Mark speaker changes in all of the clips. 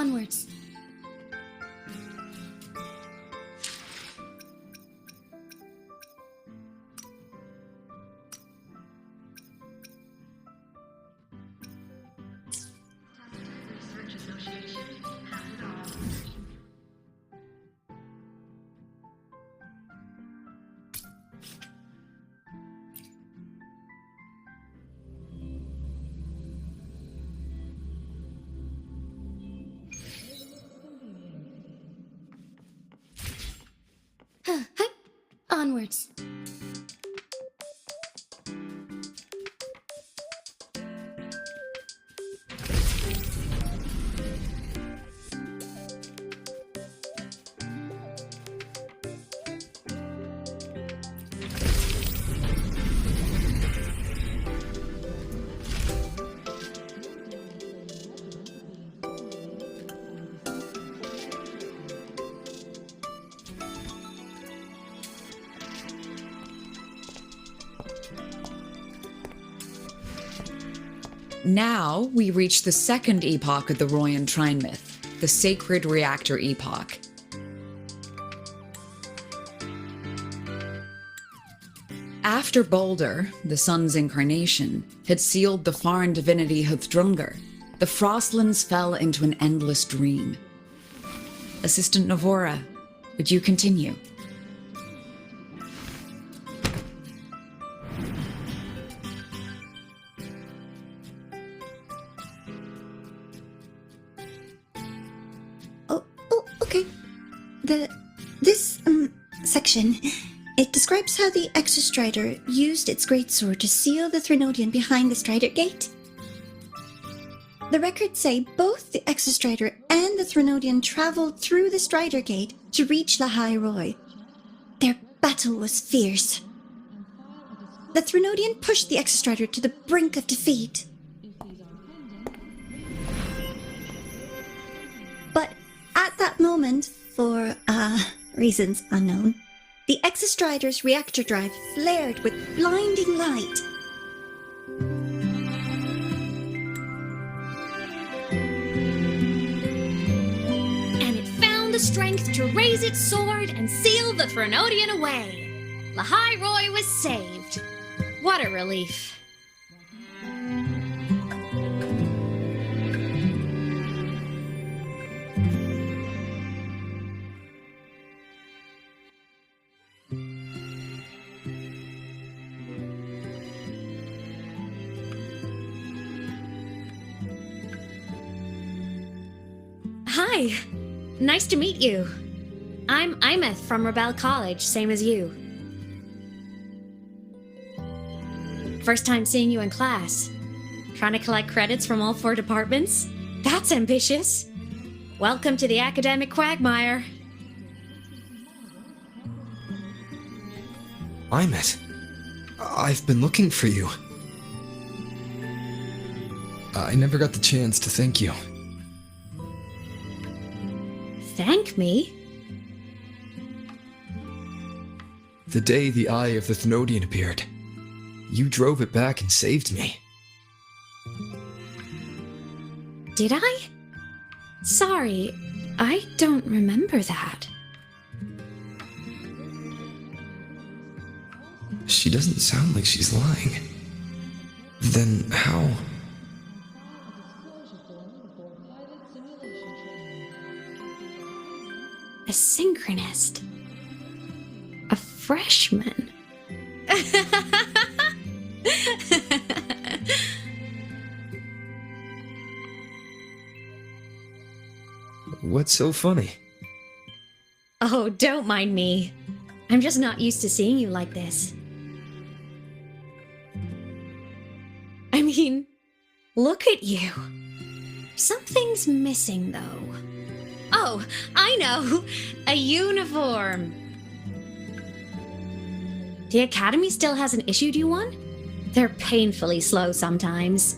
Speaker 1: Onwards. Onwards.
Speaker 2: Now we reach the second epoch of the Royan Trine myth, the Sacred Reactor Epoch. After Baldur, the sun's incarnation, had sealed the foreign divinity Huthdrungr, the Frostlands fell into an endless dream. Assistant Navora, would you continue?
Speaker 3: This section, it describes how the Exostrider used its greatsword to seal the Threnodian behind the Strider Gate. The records say both the Exostrider and the Threnodian traveled through the Strider Gate to reach Lahai Roy. Their battle was fierce. The Threnodian pushed the Exostrider to the brink of defeat. But at that moment, for reasons unknown, the Exostrider's reactor drive flared with blinding light.
Speaker 1: And it found the strength to raise its sword and seal the Threnodian away. Lahai Roy was saved. What a relief. Hi, nice to meet you. I'm Imeth from Rebel College, same as you. First time seeing you in class. Trying to collect credits from all 4 departments? That's ambitious. Welcome to the academic quagmire.
Speaker 4: Imeth, I've been looking for you. I never got the chance to thank you.
Speaker 1: Thank me?
Speaker 4: The day the Eye of the Thenodian appeared, you drove it back and saved me.
Speaker 1: Did I? Sorry, I don't remember that.
Speaker 4: She doesn't sound like she's lying. Then how?
Speaker 1: A synchronist. A freshman.
Speaker 4: What's so funny?
Speaker 1: Oh, don't mind me. I'm just not used to seeing you like this. I mean, look at you. Something's missing, though. Oh, I know! A uniform! The Academy still hasn't issued you one? They're painfully slow sometimes.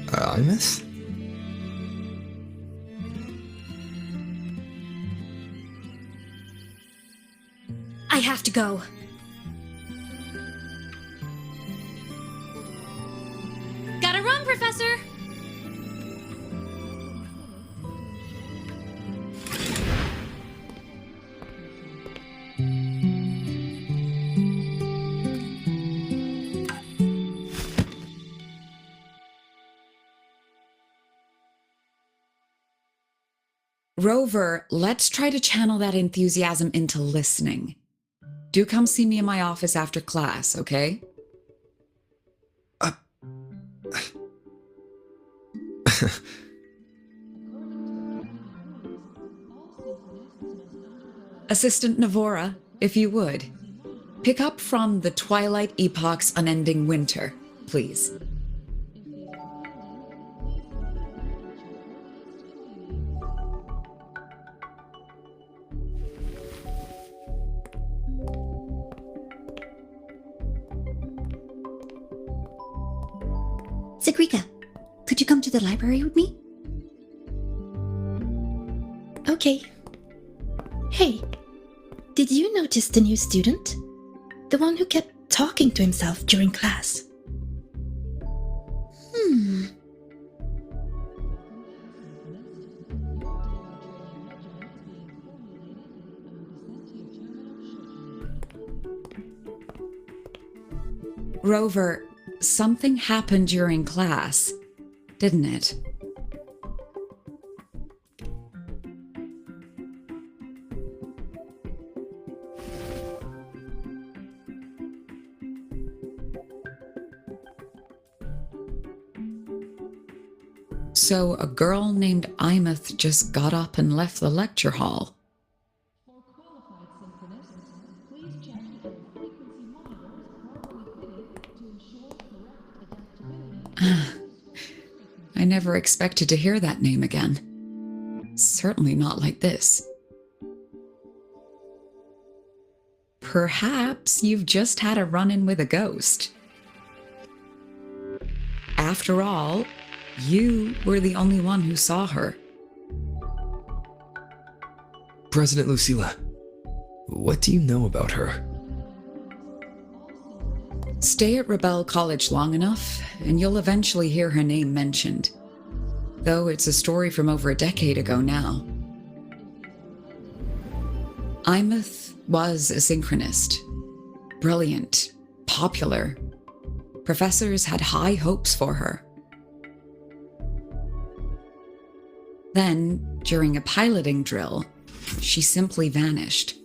Speaker 4: Imeth?
Speaker 1: I have to go. Professor!
Speaker 2: Rover, let's try to channel that enthusiasm into listening. Do come see me in my office after class, okay? Assistant Navora, if you would, pick up from the Twilight Epoch's Unending Winter, please.
Speaker 3: Sigrika, could you come to the library with me?
Speaker 5: Okay. Hey, did you notice the new student? The one who kept talking to himself during class.
Speaker 2: Rover, something happened during class, didn't it? So a girl named Imeth just got up and left the lecture hall. I never expected to hear that name again. Certainly not like this. Perhaps you've just had a run-in with a ghost. After all, you were the only one who saw her.
Speaker 4: President Lucilla, what do you know about her?
Speaker 2: Stay at Rebel College long enough, and you'll eventually hear her name mentioned. Though it's a story from over a decade ago now. Imeth was a synchronist. Brilliant, popular. Professors had high hopes for her. Then, during a piloting drill, she simply vanished.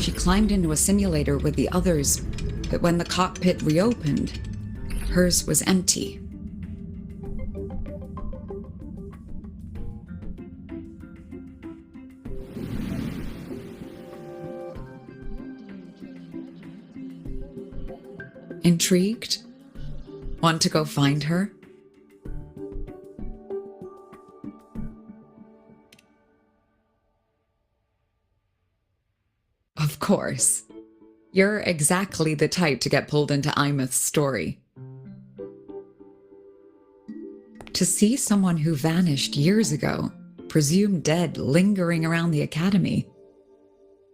Speaker 2: She climbed into a simulator with the others, but when the cockpit reopened, hers was empty. Intrigued? Want to go find her? Of course. You're exactly the type to get pulled into Imeth's story. To see someone who vanished years ago, presumed dead, lingering around the academy.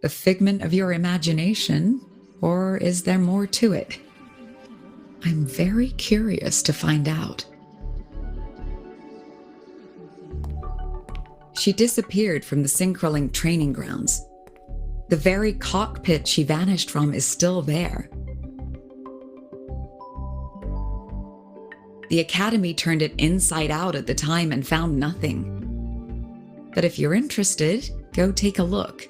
Speaker 2: A figment of your imagination, or is there more to it? I'm very curious to find out. She disappeared from the Synchrolink training grounds. The very cockpit she vanished from is still there. The Academy turned it inside out at the time and found nothing. But if you're interested, go take a look.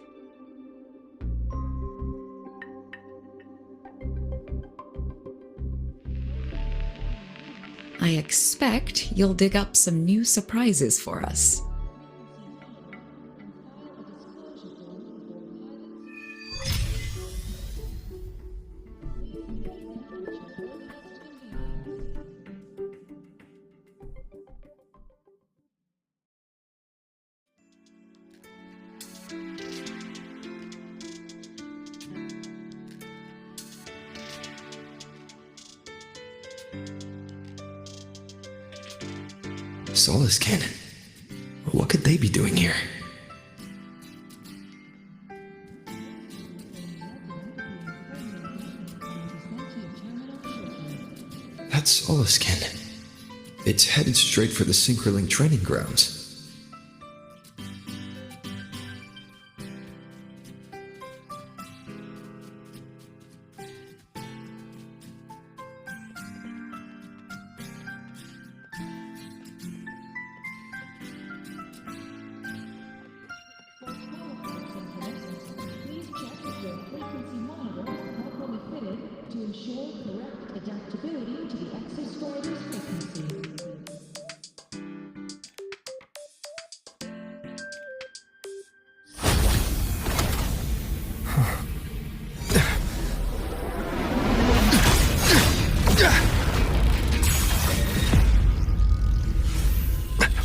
Speaker 2: I expect you'll dig up some new surprises for us.
Speaker 4: Solace Cannon. What could they be doing here? That's Oliskin. It's headed straight for the Synchroling training grounds.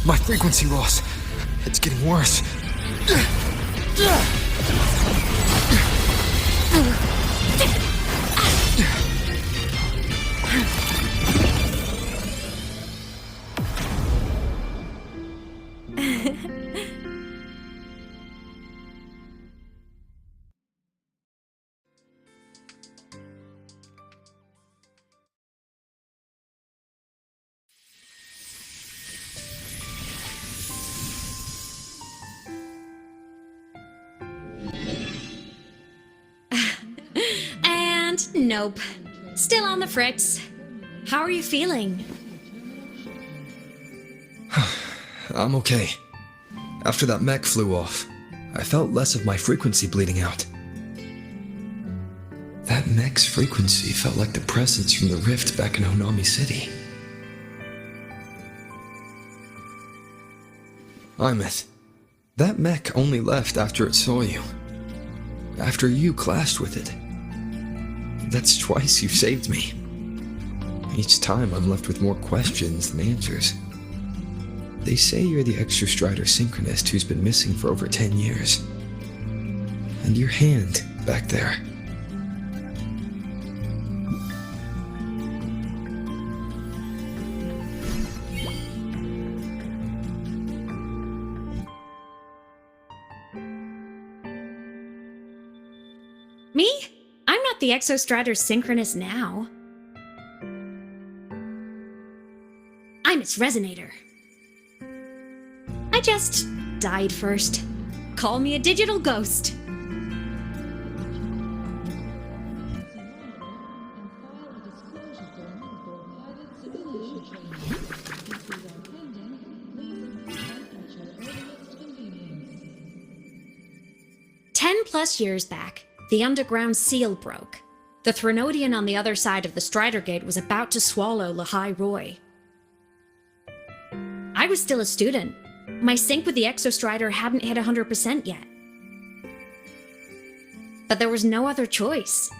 Speaker 4: My frequency loss. It's getting worse.
Speaker 1: And nope. Still on the fritz. How are you feeling?
Speaker 4: I'm okay. After that mech flew off, I felt less of my frequency bleeding out. That mech's frequency felt like the presence from the rift back in Honami City. Imeth, that mech only left after it saw you. After you clashed with it. That's twice you've saved me. Each time I'm left with more questions than answers. They say you're the Extra Strider Synchronist who's been missing for over 10 years. And your hand, back there.
Speaker 1: Me? I'm not the Exostrider Synchronist now. I'm its Resonator. I just died first. Call me a digital ghost. +10 years back, the underground seal broke. The Threnodian on the other side of the Strider Gate was about to swallow Lahai Roy. I was still a student. My sync with the Exostrider hadn't hit 100% yet. But there was no other choice.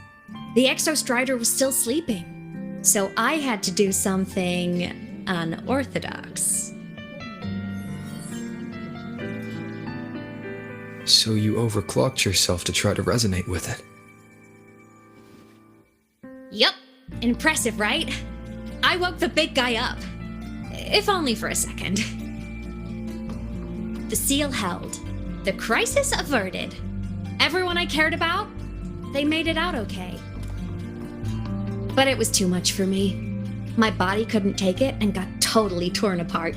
Speaker 1: The Exostrider was still sleeping, so I had to do something unorthodox.
Speaker 4: So you overclocked yourself to try to resonate with it.
Speaker 1: Yup. Impressive, right? I woke the big guy up. If only for a second. The seal held. The crisis averted. Everyone I cared about, they made it out okay. But it was too much for me. My body couldn't take it and got totally torn apart.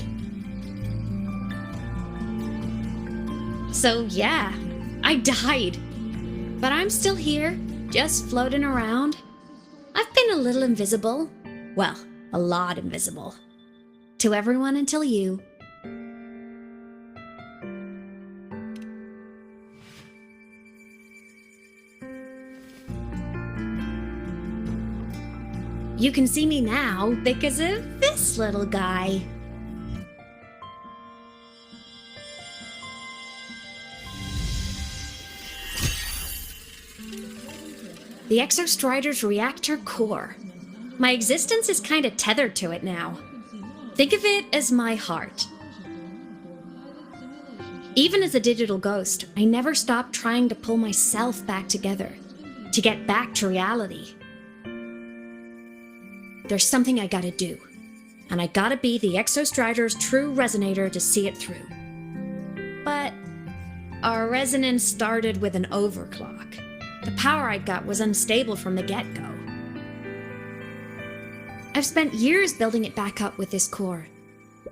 Speaker 1: So yeah, I died. But I'm still here, just floating around. I've been a little invisible. Well, a lot invisible. To everyone until you. You can see me now because of this little guy. The Exostrider's reactor core. My existence is kinda tethered to it now. Think of it as my heart. Even as a digital ghost, I never stopped trying to pull myself back together, to get back to reality. There's something I gotta do, and I gotta be the Exostrider's true resonator to see it through. But our resonance started with an overclock. The power I got was unstable from the get-go. I've spent years building it back up with this core.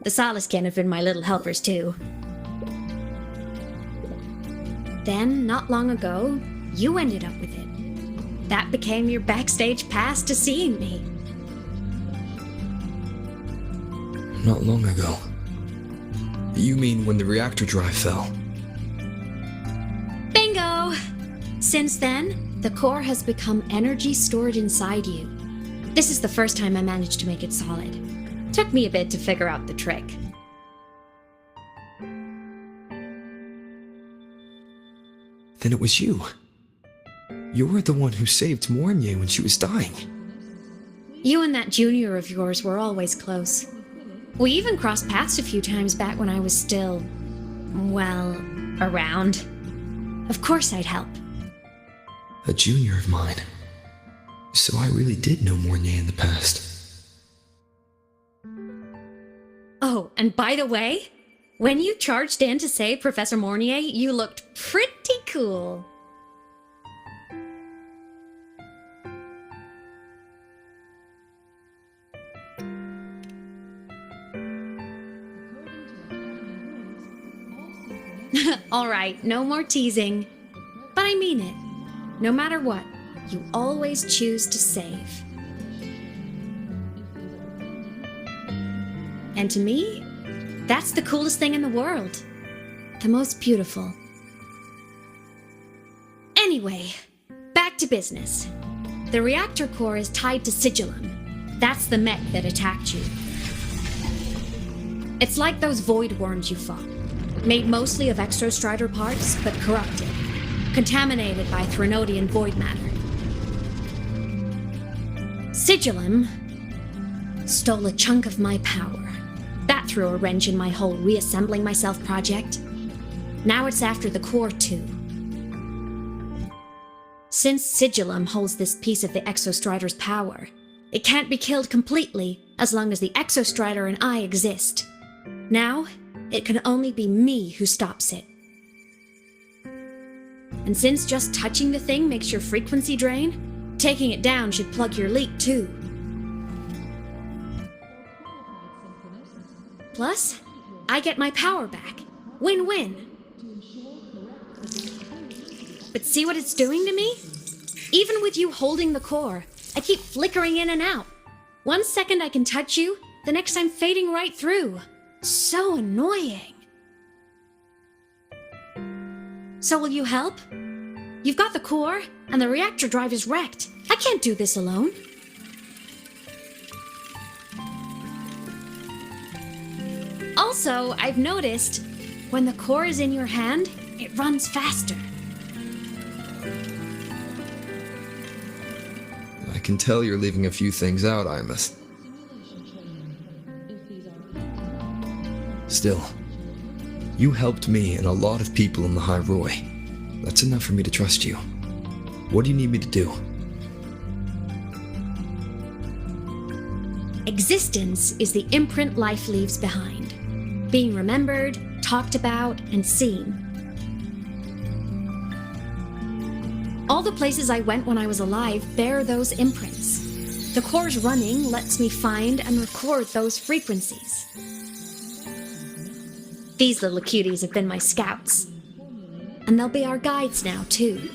Speaker 1: The Saliscan have been my little helpers too. Then, not long ago, you ended up with it. That became your backstage pass to seeing me.
Speaker 4: Not long ago. You mean when the reactor drive fell?
Speaker 1: Bingo! Since then, the core has become energy stored inside you. This is the first time I managed to make it solid. Took me a bit to figure out the trick.
Speaker 4: Then it was you. You were the one who saved Mornier when she was dying.
Speaker 1: You and that junior of yours were always close. We even crossed paths a few times back when I was still, well, around. Of course I'd help.
Speaker 4: A junior of mine. So I really did know Mornier in the past.
Speaker 1: Oh, and by the way, when you charged in to save Professor Mornier, you looked pretty cool. All right, no more teasing. But I mean it. No matter what, you always choose to save. And to me, that's the coolest thing in the world. The most beautiful. Anyway, back to business. The reactor core is tied to Sigillum. That's the mech that attacked you. It's like those void worms you fought. Made mostly of exostrider parts, but corrupted. Contaminated by Threnodian void matter. Sigillum stole a chunk of my power. That threw a wrench in my whole reassembling myself project. Now it's after the core too. Since Sigillum holds this piece of the Exostrider's power, it can't be killed completely as long as the Exostrider and I exist. Now, it can only be me who stops it. And since just touching the thing makes your frequency drain, taking it down should plug your leak too. Plus, I get my power back. Win-win. But see what it's doing to me? Even with you holding the core, I keep flickering in and out. 1 second I can touch you, the next I'm fading right through. So annoying. So will you help? You've got the core, and the reactor drive is wrecked. I can't do this alone. Also, I've noticed, when the core is in your hand, it runs faster.
Speaker 4: I can tell you're leaving a few things out, Imus. Still, you helped me and a lot of people in the High Roy. That's enough for me to trust you. What do you need me to do?
Speaker 1: Existence is the imprint life leaves behind. Being remembered, talked about, and seen. All the places I went when I was alive bear those imprints. The core's running lets me find and record those frequencies. These little cuties have been my scouts. And they'll be our guides now, too.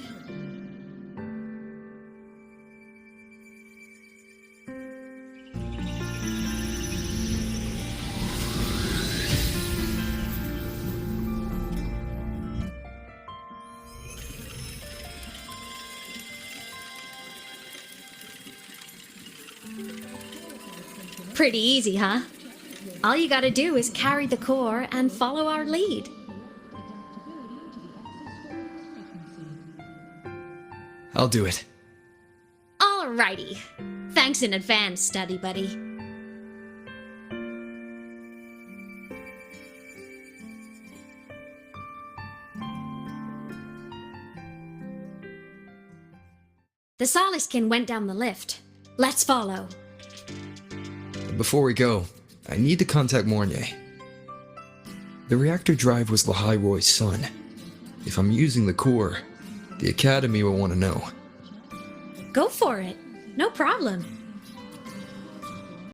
Speaker 1: Pretty easy, huh? All you gotta do is carry the core and follow our lead.
Speaker 4: I'll do it.
Speaker 1: Alrighty. Thanks in advance, study buddy. The Saliscan went down the lift. Let's follow.
Speaker 4: Before we go, I need to contact Mornier. The reactor drive was Lahai Roy's son. If I'm using the core, the Academy will want to know.
Speaker 1: Go for it. No problem.